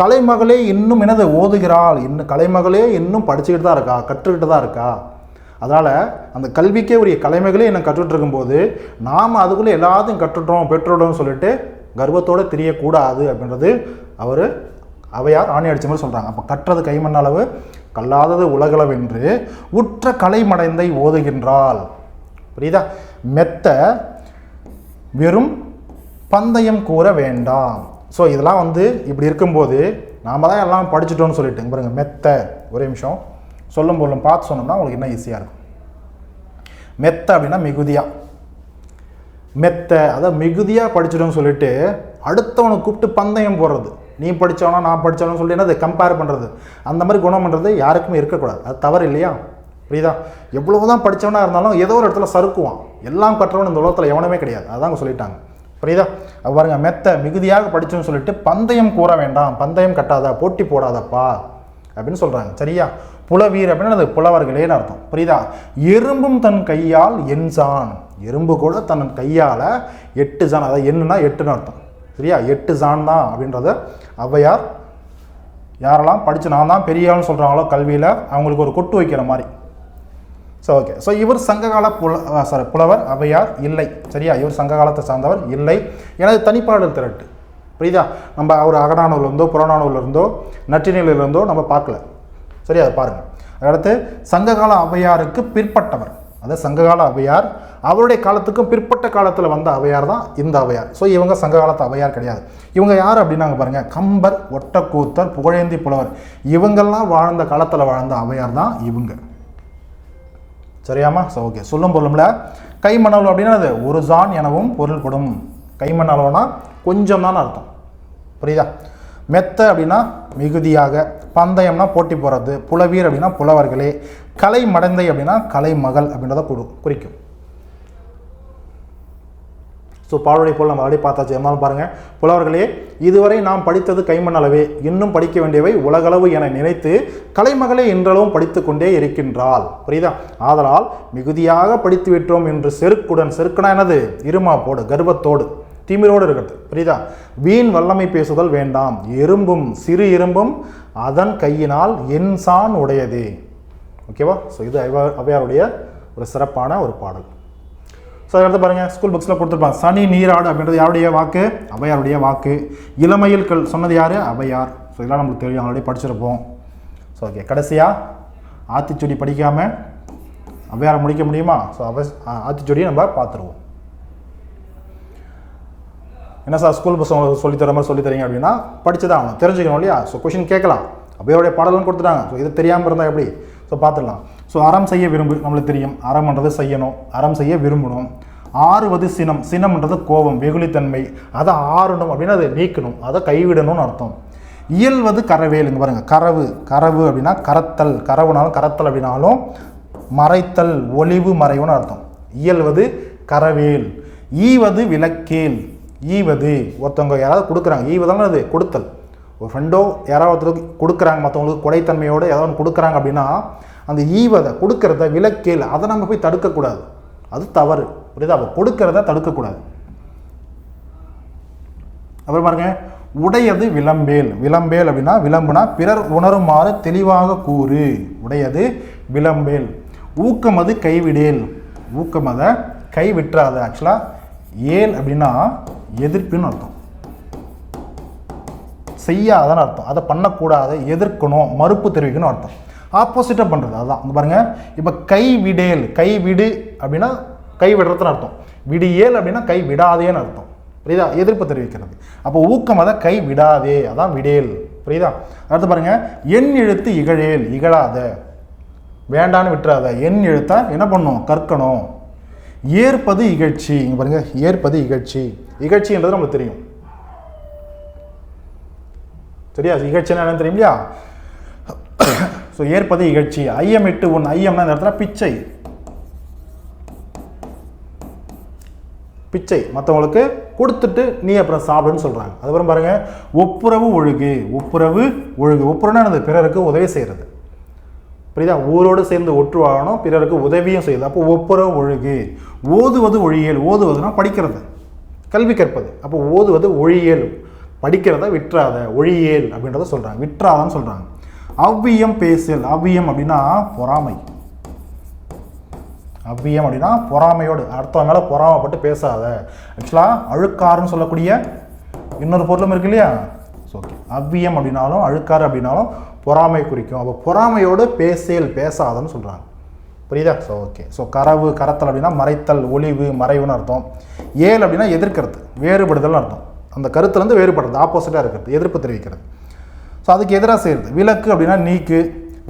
கலைமகளே இன்னும் என்னது ஓதுகிறாள், இன்னும் கலைமகளே இன்னும் படிச்சுக்கிட்டு தான் இருக்கா, கற்றுக்கிட்டு தான் இருக்கா. அதனால் அந்த கல்விக்கே உரிய கலைமகளே என்ன கற்றுட்டு இருக்கும்போது நாம் அதுக்குள்ளே எல்லாத்தையும் கற்றுட்டோம் பெற்றுட்டோம்னு சொல்லிட்டு கர்வத்தோடு தெரியக்கூடாது அப்படின்றது ஔவையார் ஆணி அடித்த மாதிரி சொல்கிறாங்க. அப்போ கற்றது கைமண் அளவு, கல்லாதது உலகளவென்று உற்ற கலைமடைந்தை ஓதுகின்றாள். புரியுதா? மெத்த வெறும் பந்தயம் கூற வேண்டாம். ஸோ இதெல்லாம் வந்து இப்படி இருக்கும்போது நாம் தான் எல்லாம் படிச்சுட்டோன்னு சொல்லிட்டு பாருங்கள், மெத்த, ஒரே நிமிஷம் சொல்லும் போலும் பார்த்து சொன்னோம்னா உங்களுக்கு என்ன ஈஸியாக இருக்கும். மெத்த அப்படின்னா மிகுதியாக, மெத்த அதாவது மிகுதியாக படிச்சிட்டோன்னு சொல்லிட்டு அடுத்தவனை கூப்பிட்டு பந்தயம் போடுறது, நீ படித்தவனா நான் படித்தவனு சொல்லி அதை கம்பேர் பண்ணுறது, அந்த மாதிரி குணம் பண்ணுறது யாருக்குமே இருக்கக்கூடாது. அது தவறு இல்லையா? புரியுதா? எவ்வளவு தான் படித்தவனாக இருந்தாலும் ஏதோ ஒரு இடத்துல சறுக்குவான். எல்லாம் கற்றவன் இந்த உலகத்தில் எவனுமே கிடையாது, அதாங்க சொல்லிட்டாங்க. புரியுதா? பாருங்க, மெத்த மிகுதியாக படித்தோன்னு சொல்லிட்டு பந்தயம் கூற வேண்டாம், பந்தயம் கட்டாதா, போட்டி போடாதப்பா அப்படின்னு சொல்கிறாங்க. சரியா? புலவீர் அப்படின்னா அது புலவர்களேன்னு அர்த்தம். புரியுதா? எறும்பும் தன் கையால் எண்சான், எறும்பு கூட தன் கையால் 8 ஜான், அதாவது எண்ணுனா 8ன்னு அர்த்தம். சரியா? 8 ஜான் தான் அப்படின்றத ஔவையார் யாரெல்லாம் படித்து நான் தான் பெரியாள்னு சொல்கிறாங்களோ கல்வியில் அவங்களுக்கு ஒரு கொட்டு வைக்கிற மாதிரி. So okay. ஸோ இவர் சங்ககால புலவர் ஔவையார் இல்லை. சரியா? இவர் சங்க காலத்தை சார்ந்தவர் இல்லை. எனது தனிப்பாடல் திரட்டு. புரியுதா? நம்ம அவர் அகநானூர்லேருந்தோ புறநானூர்லேருந்தோ நற்றினிலிருந்தோ நம்ம பார்க்கல. சரி, அதை பாருங்கள். அடுத்து சங்ககால ஔவையாருக்கு பிற்பட்டவர், அதாவது சங்ககால ஔவையார் அவருடைய காலத்துக்கும் பிற்பட்ட காலத்தில் வந்த ஔவையார் தான் இந்த ஔவையார். ஸோ இவங்க சங்க காலத்து ஔவையார் கிடையாது. இவங்க யார் அப்படின்னாங்க பாருங்கள், கம்பர், ஒட்டக்கூத்தர், புகழேந்தி புலவர், இவங்கெல்லாம் வாழ்ந்த காலத்தில் வாழ்ந்த ஔவையார் தான் இவங்க. சரியாமா? So okay. சொல்லும் பொருளும்ல கைமண் அப்படின்னா அது ஒரு ஜான் எனவும் பொருள்படும். கைமண் அளவுனா கொஞ்சம் தான் அர்த்தம். புரியுதா? மெத்த அப்படின்னா மிகுதியாக, பந்தயம்னா போட்டி போகிறது, புலவீர் அப்படின்னா புலவர்களே, கலை மடந்தை அப்படின்னா கலைமகள் அப்படின்றத குறிக்கும். ஸோ பாடலை போல் நம்ம ஆல்ரெடி பார்த்தாச்சு. இருந்தாலும் பாருங்கள், புலவர்களே இதுவரை நாம் படித்தது கைமண் அளவே, இன்னும் படிக்க வேண்டியவை உலகளவு என நினைத்து கலைமகளே இன்றளவும் படித்து கொண்டே இருக்கின்றாள். புரியுதா? ஆதலால் மிகுதியாக படித்து விட்டோம் என்று செருக்குடன், செருக்குனா என்னது? இருமாப்போடு, கர்வத்தோடு, திமிரோடு இருக்கிறது. புரியுதா? வீண் வல்லமை பேசுதல் வேண்டாம், எறும்பும் சிறு எறும்பும் அதன் கையினால் என்சான் உடையதே. ஓகேவா? ஸோ இது ஔவையாருடைய ஒரு சிறப்பான ஒரு பாடல். ஸோ அடுத்து பாருங்கள் ஸ்கூல் புக்ஸில் கொடுத்துருப்பாங்க. சனி நீராடு அப்படின்றது யாருடைய வாக்கு? ஔவையாருடைய வாக்கு. இளமையில் கல் சொன்னது யார்? ஔவையார். ஸோ இதெல்லாம் நம்மளுக்கு தெரியும், ஆல்ரெடி படிச்சிருப்போம். ஸோ ஓகே, கடைசியாக ஆத்திச்சூடி படிக்காமல் ஔவையாரை முடிக்க முடியுமா? ஸோ ஆத்திச்சூடியை நம்ம பார்த்துருவோம். என்ன சார் ஸ்கூல் புத்தகம் சொல்லித்தர மாதிரி சொல்லித்தரீங்க அப்படின்னா படிச்சு தான் ஆகணும், தெரிஞ்சுக்கணும் இல்லையா? ஸோ கொஷின் கேட்கலாம், ஔவையாருடைய பாடலும் கொடுத்துட்டாங்க. ஸோ இது தெரியாமல் இருந்தால் எப்படி? ஸோ பார்த்துடலாம். ஸோ அறம் செய்ய விரும்பு, நம்மளுக்கு தெரியும். அறம்ன்றது செய்யணும், அறம் செய்ய விரும்பணும். ஆறுவது சினம், சினம்ன்றது கோபம், வெகுளித்தன்மை. அதை ஆறணும் அப்படின்னா அதை நீக்கணும், அதை கைவிடணும்னு அர்த்தம். இயல்வது கரவேல், இங்கே பாருங்கள், கரவு. கரவு அப்படின்னா கரத்தல், கரவுனாலும் கரத்தல் அப்படின்னாலும் மறைத்தல், ஒளிவு மறைவுன்னு அர்த்தம். இயல்வது கரவேல். ஈவது விளக்கேல், ஈவது ஒருத்தவங்க யாராவது கொடுக்குறாங்க, ஈவதான அது கொடுத்தல். ஒரு ஃப்ரெண்டோ யாராவது ஒருத்தருக்கு கொடுக்குறாங்க, மற்றவங்களுக்கு கொடைத்தன்மையோடு ஏதாவது ஒன்று கொடுக்குறாங்க அப்படின்னா அந்த ஈவதை கொடுக்கறத விளக்கேல், அதை நம்ம போய் தடுக்கக்கூடாது, அது தவறு, புரியுதா? அப்போ கொடுக்கறத தடுக்கக்கூடாது. அப்புறம் பாருங்க, உடையது விளம்பேல். விளம்பேல் அப்படின்னா விளம்புனா பிறர் உணருமாறு தெளிவாக கூறு, உடையது விளம்பேல். ஊக்கமது கைவிடேல், ஊக்கமதை கைவிட்டுறாத. ஆக்சுவலாக ஏல் அப்படின்னா எதிர்ப்புன்னு அர்த்தம், செய்யாதன்னு அர்த்தம், அதை பண்ணக்கூடாது, எதிர்க்கணும், மறுப்பு தெரிவிக்கணும் அர்த்தம். ஆப்போசிட்டாக பண்ணுறது அதுதான். இங்கே பாருங்கள், இப்போ கைவிடேல், கைவிடு அப்படின்னா கைவிடுறதுன்னு அர்த்தம். விடியேல் அப்படின்னா கை விடாதேன்னு அர்த்தம், புரியுதா? எதிர்ப்பு தெரிவிக்கிறது. அப்போ ஊக்கம் அதை கை விடாதே, அதான் விடேல், புரியுதா? அடுத்து பாருங்கள், எண் எழுத்து இகழேல், இகழாத, வேண்டான்னு விட்டுறாத. எண் எழுத்தை என்ன பண்ணணும்? கற்கணும். ஏற்பது இகழ்ச்சி, இங்கே பாருங்கள், ஏற்பது இகழ்ச்சி. இகழ்ச்சின்றது நம்மளுக்கு தெரியும், சரியா? இகழ்ச்சின்னா என்னன்னு தெரியும் இல்லையா? ஸோ ஏற்பது இகழ்ச்சி. ஐயமிட்டு உன், ஐயம்னா இந்த இடத்துல பிச்சை, பிச்சை மற்றவங்களுக்கு கொடுத்துட்டு நீ அப்புறம் சாப்பிடுன்னு சொல்கிறாங்க. அதுக்கப்புறம் பாருங்கள், ஒப்புரவு ஒழுகு. ஒப்புரவு ஒழுகு, ஒப்புரவுனா என்னது? பிறருக்கு உதவி செய்கிறது, புரியுதா? ஊரோடு சேர்ந்து ஒற்றுவாகணும், பிறருக்கு உதவியும் செய்யுது. அப்போ ஒப்புரவு ஒழுகு. ஓதுவது ஒழியல், ஓதுவதுனா படிக்கிறது, கல்வி கற்பது. அப்போ ஓதுவது ஒழியல், படிக்கிறத விட்டுறாத, ஒழியேல் அப்படின்றத சொல்கிறாங்க, விட்டுறாதான்னு சொல்கிறாங்க. அவ்வியம் பேசல், அவ்வியம் அப்படின்னா பொறாமை. அவ்வியம் அப்படின்னா பொறாமையோடு, அடுத்தவங்க மேலே பொறாமைப்பட்டு பேசாத. ஆக்சுவலாக அழுக்காருன்னு சொல்லக்கூடிய இன்னொரு பொருளும் இருக்கு இல்லையா? ஸோ ஓகே, அவ்வியம் அப்படின்னாலும் அழுக்காறு அப்படின்னாலும் பொறாமை குறிக்கும். அப்போ பொறாமையோடு பேசேல், பேசாதன்னு சொல்கிறாங்க, புரியுதா? So okay. ஸோ கரவு, கரத்தல் அப்படின்னா மறைத்தல், ஒளிவு மறைவுன்னு அர்த்தம். ஏல் அப்படின்னா எதிர்க்கிறது, வேறுபடுதல்னு அர்த்தம். அந்த கருத்துலேருந்து வேறுபடுறது, ஆப்போசிட்டாக இருக்கிறது, எதிர்ப்பு தெரிவிக்கிறது. ஸோ அதுக்கு எதிராக செய்கிறது. விலக்கு அப்படின்னா நீக்கு.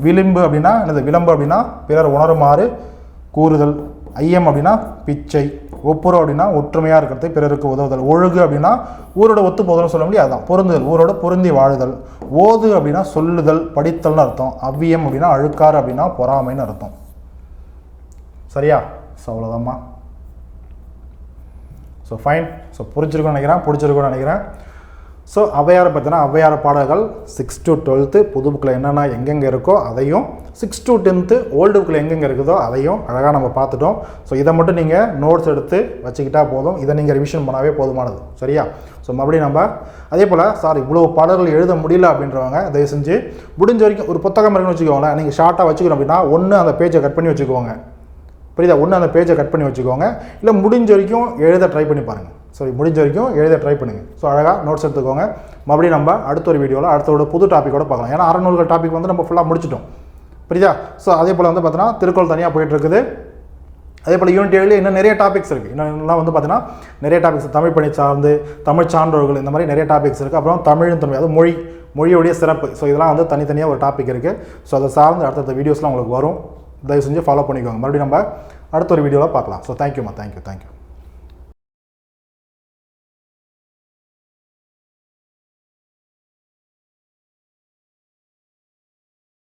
விளிம்பு அப்படின்னா என்னது? விளம்பு அப்படின்னா பிறர் உணருமாறு கூறுதல். ஐயம் அப்படின்னா பிச்சை. ஒப்புரவு அப்படின்னா ஒற்றுமையாக இருக்கிறது, பிறருக்கு உதவுதல். ஒழுகு அப்படின்னா ஊரோட ஒத்து போதல்னு சொல்ல முடியாது, அதுதான் பொருந்துதல், ஊரோட பொருந்தி வாழுதல். ஓது அப்படின்னா சொல்லுதல், படித்தல்னு அர்த்தம். அவ்வியம் அப்படின்னா அழுக்காறு அப்படின்னா பொறாமைன்னு அர்த்தம், சரியா? ஸோ அவ்வளோதாம்மா. So fine. ஸோ புரிஞ்சிருக்கும்னு நினைக்கிறேன், பிடிச்சிருக்கும்னு நினைக்கிறேன். ஸோ ஔவையாரை பார்த்தீங்கன்னா ஔவையார் பாடல்கள் 6 to 12 புது புக்கில் என்னென்ன எங்கெங்கே இருக்கோ அதையும், 6 to 10 ஓல்டு புக்கில் எங்கெங்கே இருக்குதோ அதையும் அழகாக நம்ம பார்த்துட்டோம். ஸோ இதை மட்டும் நீங்கள் நோட்ஸ் எடுத்து வச்சுக்கிட்டா போதும், இதை நீங்கள் ரிவிஷன் பண்ணாவே போதுமானது, சரியா? ஸோ மறுபடியும் நம்ம அதே போல் சார் இவ்வளோ பாடல்கள் எழுத முடியல அப்படின்றவங்க தயவு செஞ்சு முடிஞ்ச வரைக்கும் ஒரு புத்தகம் இருக்குன்னு வச்சுக்கோங்களேன், நீங்கள் ஷார்ட்டாக வச்சுக்கணும் அப்படின்னா ஒன்று அந்த பேஜை கட் பண்ணி வச்சுக்கோங்க, புரியுதா? ஒன்று அந்த பேஜை கட் பண்ணி வச்சுக்கோங்க, இல்லை முடிஞ்ச வரைக்கும் எழுத ட்ரை பண்ணி பாருங்கள். சரி, முடிஞ்ச வரைக்கும் எழுத ட்ரை பண்ணுங்கள். ஸோ அழகாக நோட்ஸ் எடுத்துக்கோங்க. மறுபடியும் நம்ம அடுத்த ஒரு வீடியோவில் அடுத்தோட புது டாப்பிக்கோட பார்க்கலாம். ஏன்னா அறநூல்கள் டாபிக் வந்து நம்ம ஃபுல்லாக முடிச்சிட்டோம், புரியுதா? ஸோ அதே போல் வந்து பார்த்தீங்கன்னா திருக்குறள் தனியாக போயிட்டுருக்குது. அதே போல் யூனிட் 7 இன்னும் நிறைய டாபிக்ஸ் இருக்குது. இன்னும் வந்து பார்த்தீங்கன்னா நிறைய டாபிக்ஸ், தமிழ் பணி சார்ந்து, தமிழ் சான்றோர்கள், இந்த மாதிரி நிறைய டாபிக்ஸ் இருக்குது. அப்புறம் தமிழும் தன்மை, அது மொழியோடைய சிறப்பு. ஸோ இதெல்லாம் வந்து தனித்தனியாக ஒரு டாபிக் இருக்குது. ஸோ அதை சார்ந்து அடுத்தடுத்த வீடியோஸ்லாம் உங்களுக்கு வரும், தயவு செஞ்சு ஃபாலோ பண்ணிக்கோங்க. மறுபடியும் நம்ம அடுத்த ஒரு வீடியோவில் பார்க்கலாம். ஸோ தேங்க்யூம்மா, தேங்க்யூ.